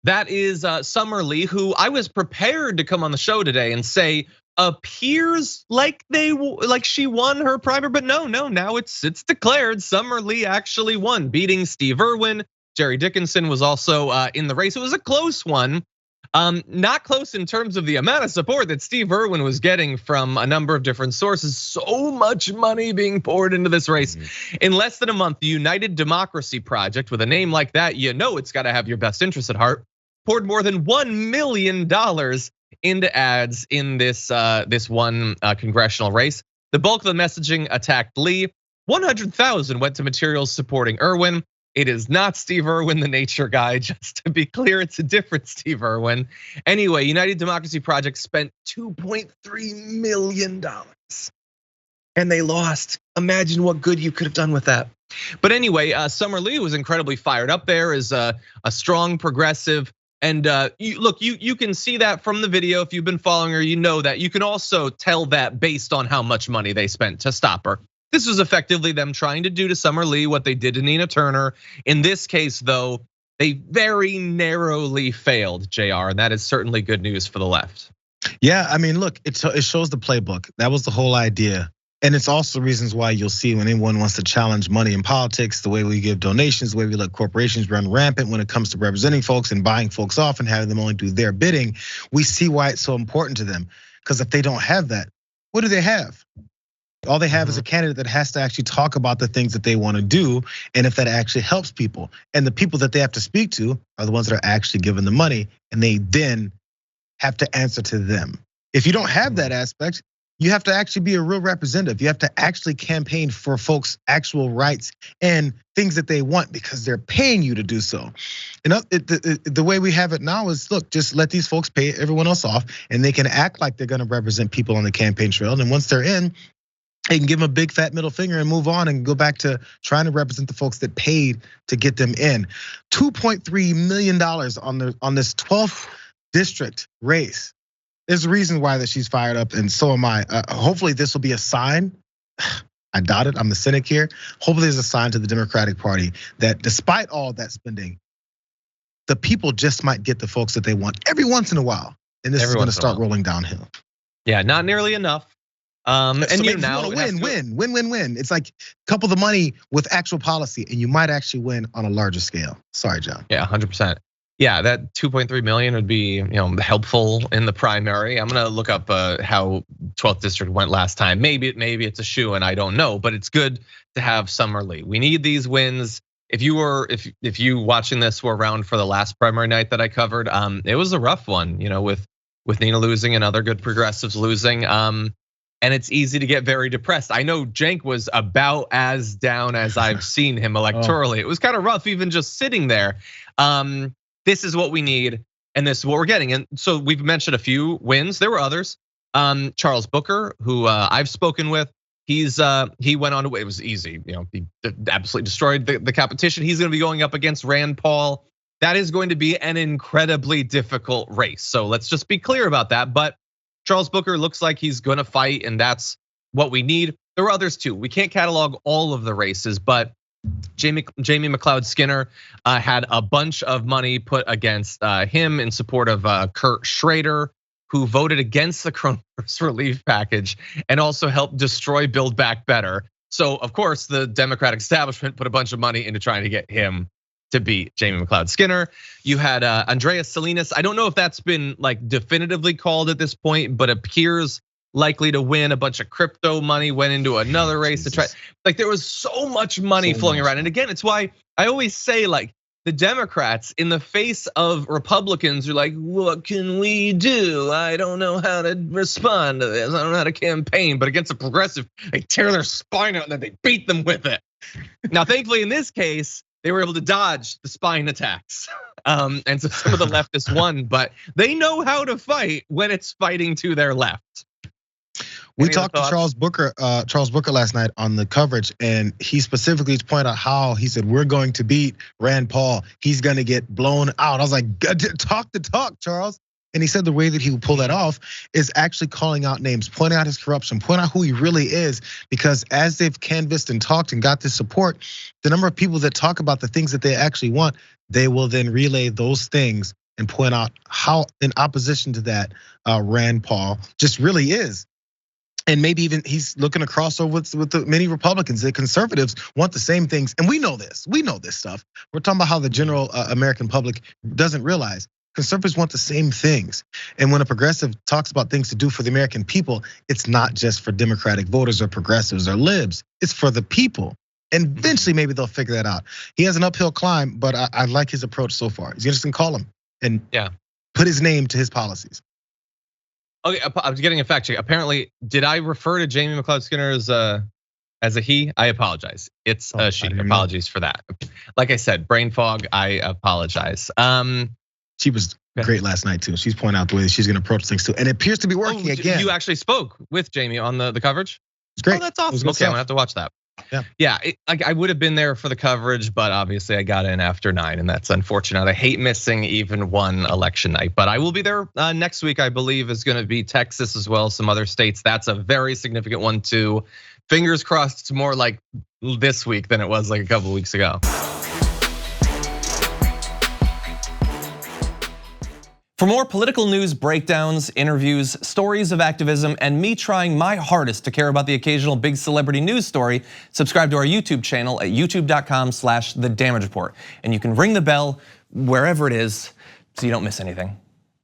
That is Summer Lee, who I was prepared to come on the show today and say appears like she won her primary, but no, now it's declared Summer Lee actually won, beating Steve Irwin. Jerry Dickinson was also in the race. It was a close one. Not close in terms of the amount of support that Steve Irwin was getting from a number of different sources. So much money being poured into this race. In less than a month, the United Democracy Project, with a name like that, you know it's got to have your best interest at heart, poured more than $1 million into ads in this one congressional race. The bulk of the messaging attacked Lee. 100,000 went to materials supporting Irwin. It is not Steve Irwin, the nature guy, just to be clear, it's a different Steve Irwin. Anyway, United Democracy Project spent $2.3 million and they lost. Imagine what good you could have done with that. But anyway, Summer Lee was incredibly fired up there as a strong progressive. And you can see that from the video. If you've been following her, you know that. You can also tell that based on how much money they spent to stop her. This was effectively them trying to do to Summer Lee what they did to Nina Turner. In this case, though, they very narrowly failed, JR, and that is certainly good news for the left. Yeah, I mean, look, it shows the playbook. That was the whole idea. And it's also reasons why you'll see when anyone wants to challenge money in politics, the way we give donations, the way we let corporations run rampant when it comes to representing folks and buying folks off and having them only do their bidding. We see why it's so important to them. Because if they don't have that, what do they have? All they have is a candidate that has to actually talk about the things that they want to do, and if that actually helps people. And the people that they have to speak to are the ones that are actually given the money, and they then have to answer to them. If you don't have that aspect, you have to actually be a real representative. You have to actually campaign for folks' actual rights and things that they want because they're paying you to do so. And the way we have it now is, look, just let these folks pay everyone else off, and they can act like they're going to represent people on the campaign trail. And once they're in, they can give them a big fat middle finger and move on and go back to trying to represent the folks that paid to get them in. $2.3 million on this 12th district race. There's a reason why that she's fired up, and so am I. Hopefully this will be a sign. I doubt it, I'm the cynic here. Hopefully there's a sign to the Democratic Party that despite all that spending, the people just might get the folks that they want every once in a while. And this is gonna start rolling downhill. Yeah, not nearly enough. And so you now win. It's like couple the money with actual policy, and you might actually win on a larger scale. Sorry, John. Yeah, 100%. Yeah, that 2.3 million would be helpful in the primary. I'm gonna look up how 12th district went last time. Maybe it's a shoe, and I don't know, but it's good to have Summer Lee. We need these wins. If you watching this were around for the last primary night that I covered, it was a rough one, with Nina losing and other good progressives losing. And it's easy to get very depressed. I know Cenk was about as down as I've seen him electorally. It was kind of rough even just sitting there. This is what we need, and this is what we're getting. And so we've mentioned a few wins. There were others. Charles Booker, who I've spoken with, he went on to, it was easy. He absolutely destroyed the competition. He's gonna be going up against Rand Paul. That is going to be an incredibly difficult race. So let's just be clear about that. But Charles Booker looks like he's gonna fight, and that's what we need. There were others too. We can't catalog all of the races, but Jamie McLeod Skinner had a bunch of money put against him in support of Kurt Schrader, who voted against the coronavirus relief package and also helped destroy Build Back Better. So of course, the Democratic establishment put a bunch of money into trying to get him to beat Jamie McLeod Skinner. You had Andrea Salinas. I don't know if that's been definitively called at this point, but appears likely to win. A bunch of crypto money went into another race to try. There was so much money flowing around. And again, it's why I always say the Democrats in the face of Republicans are like, what can we do? I don't know how to respond to this. I don't know how to campaign. But against a progressive, they tear their spine out and then they beat them with it. Now, thankfully in this case, they were able to dodge the spine attacks. And so some of the leftists won, but they know how to fight when it's fighting to their left. We talked to Charles Booker last night on the coverage, and he specifically pointed out how he said, we're going to beat Rand Paul. He's gonna get blown out. I was like, talk the talk, Charles. And he said the way that he would pull that off is actually calling out names, pointing out his corruption, pointing out who he really is. Because as they've canvassed and talked and got this support, the number of people that talk about the things that they actually want, they will then relay those things and point out how in opposition to that Rand Paul just really is. And maybe even he's looking to cross over with the many Republicans. The conservatives want the same things, and we know this stuff. We're talking about how the general American public doesn't realize. Conservatives want the same things. And when a progressive talks about things to do for the American people, it's not just for Democratic voters or progressives or libs, it's for the people. And eventually maybe they'll figure that out. He has an uphill climb, but I like his approach so far. He's just gonna call him and put his name to his policies. Okay, I was getting a fact check. Apparently, did I refer to Jamie McLeod Skinner as a he? I apologize. It's a she. Apologies for that. Like I said, brain fog. I apologize. She was great last night too. She's pointing out the way that she's gonna approach things too, and it appears to be working again. You actually spoke with Jamie on the coverage? It's great. Oh, that's awesome. Okay, I'm gonna have to watch that. Yeah, I would have been there for the coverage, but obviously I got in after 9, and that's unfortunate. I hate missing even one election night, but I will be there next week. I believe is going to be Texas as well, some other states. That's a very significant one too. Fingers crossed, it's more like this week than it was like a couple weeks ago. For more political news, breakdowns, interviews, stories of activism, and me trying my hardest to care about the occasional big celebrity news story, subscribe to our YouTube channel at youtube.com/The Damage Report. And you can ring the bell wherever it is so you don't miss anything.